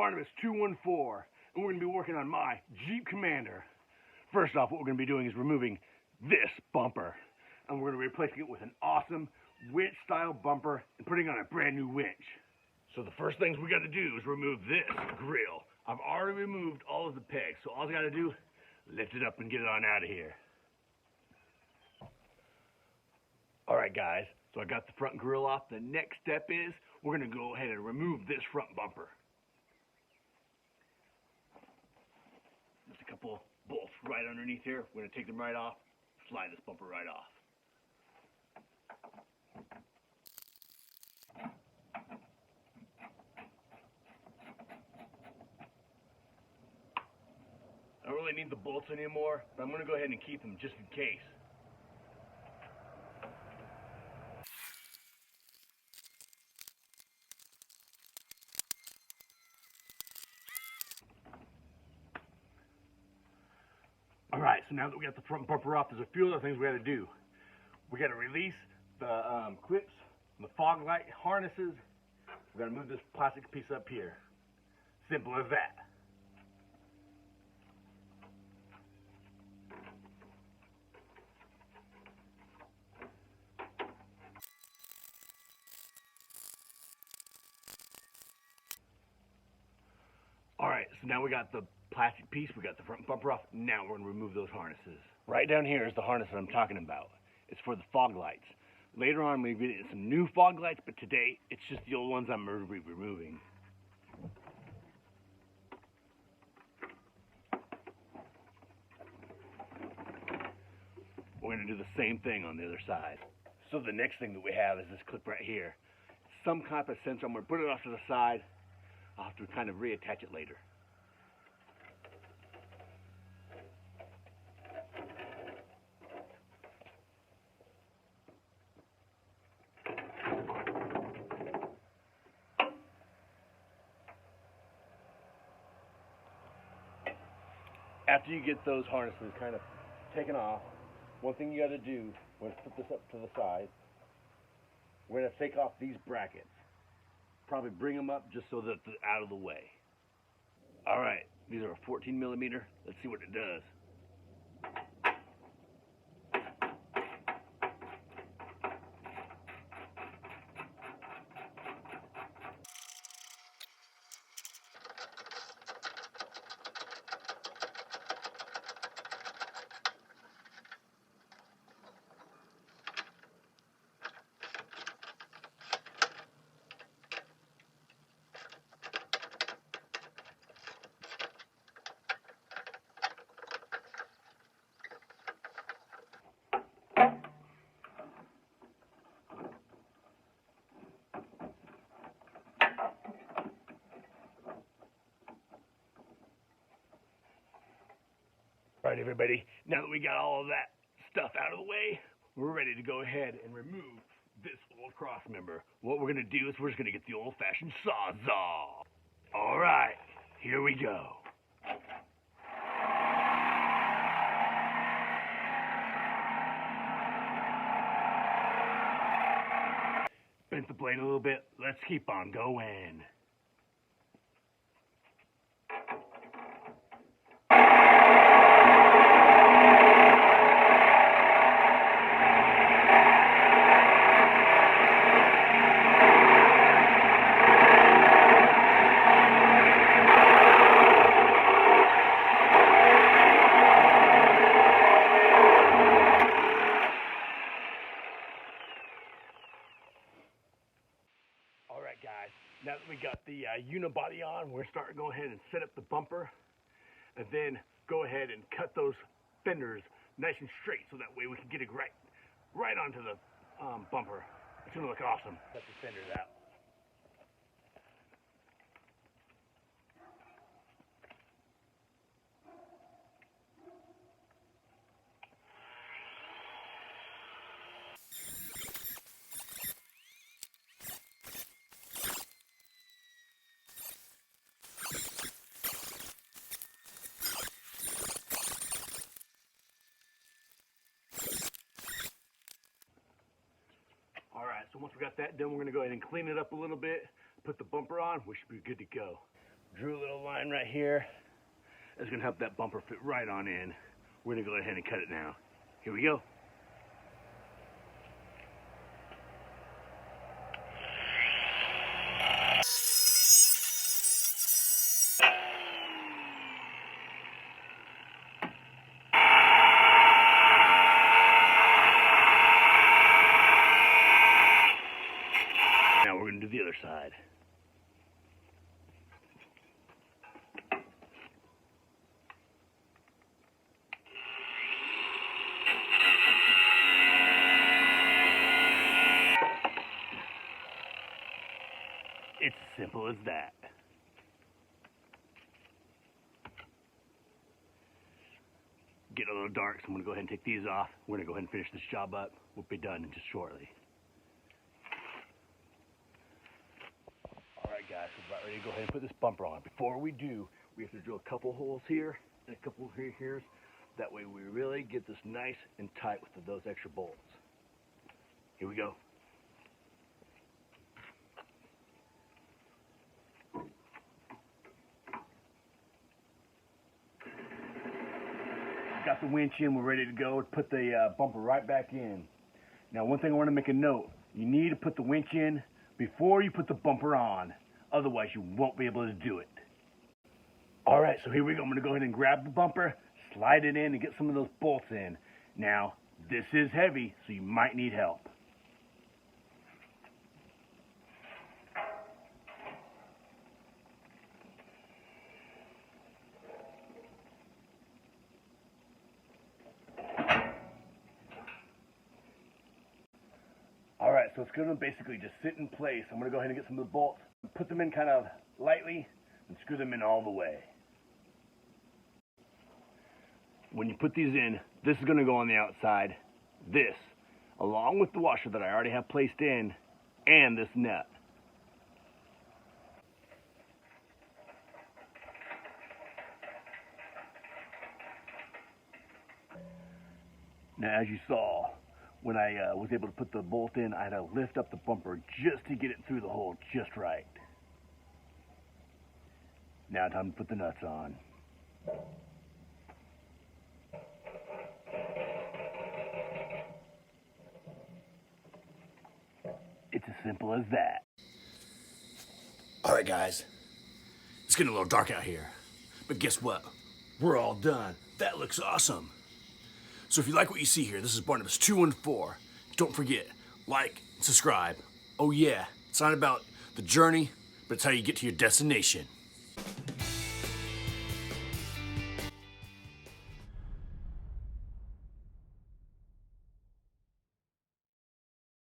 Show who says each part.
Speaker 1: Barnabas 214, and we're going to be working on my Jeep Commander. First off, what we're going to be doing is removing this bumper, and we're going to be replacing it with an awesome winch-style bumper and putting on a brand new winch. So the first things we got to do is remove this grill. I've already removed all of the pegs, so all I got to do, lift it up and get it on out of here. Alright guys, so I got the front grill off. The next step is we're going to go ahead and remove this front bumper. There's a couple bolts right underneath here. We're going to take them right off, slide this bumper right off. I don't really need the bolts anymore, but I'm going to go ahead and keep them just in case. Alright, so now that we got the front bumper off, there's a few other things we got to do. We got to release the clips, the fog light harnesses. We got to move this plastic piece up here. Simple as that. Alright, so now we got the plastic piece, we got the front bumper off. Now we're going to remove those harnesses. Right down here is the harness that I'm talking about. It's for the fog lights. Later on, we're going to get some new fog lights, but today, it's just the old ones I'm going to be removing. We're going to do the same thing on the other side. So the next thing that we have is this clip right here. Some kind of sensor. I'm going to put it off to the side. I'll have to kind of reattach it later. After you get those harnesses kind of taken off, one thing you got to do, we're going to put this up to the side. We're going to take off these brackets. Probably bring them up just so that they're out of the way. Alright, these are a 14 millimeter. Let's see what it does. Alright everybody, now that we got all of that stuff out of the way, we're ready to go ahead and remove this old cross member. What we're going to do is we're just going to get the old-fashioned sawzall. Alright, here we go. Bent the blade a little bit, let's keep on going. Alright guys, now that we got the unibody on, we're starting to go ahead and set up the bumper and then go ahead and cut those fenders nice and straight so that way we can get it right onto the bumper. It's going to look awesome. Cut the fenders out. So once we got that done, we're going to go ahead and clean it up a little bit, put the bumper on, we should be good to go. Drew a little line right here. That's gonna help that bumper fit right on in. We're gonna go ahead and cut it now. Here we go. Now we're gonna do the other side. It's as simple as that. Getting a little dark, so I'm gonna go ahead and take these off. We're gonna go ahead and finish this job up. We'll be done in just shortly. Alright guys, we're about ready to go ahead and put this bumper on. Before we do, we have to drill a couple holes here and a couple here. That way we really get this nice and tight with those extra bolts. Here we go. Got the winch in, we're ready to go. Put the bumper right back in. Now one thing I want to make a note, you need to put the winch in before you put the bumper on. Otherwise you won't be able to do it. Alright, so here we go. I'm going to go ahead and grab the bumper, slide it in, and get some of those bolts in. Now, this is heavy, so you might need help. Alright, so it's going to basically just sit in place. I'm going to go ahead and get some of the bolts, put them in kind of lightly, and screw them in all the way. When you put these in, this is going to go on the outside. This, along with the washer that I already have placed in, and this nut. Now, as you saw, when I was able to put the bolt in, I had to lift up the bumper just to get it through the hole just right. Now time to put the nuts on. It's as simple as that. Alright guys, it's getting a little dark out here, but guess what? We're all done. That looks awesome. So if you like what you see here, this is Barnabas 214. Don't forget, like, subscribe. Oh yeah, it's not about the journey, but it's how you get to your destination.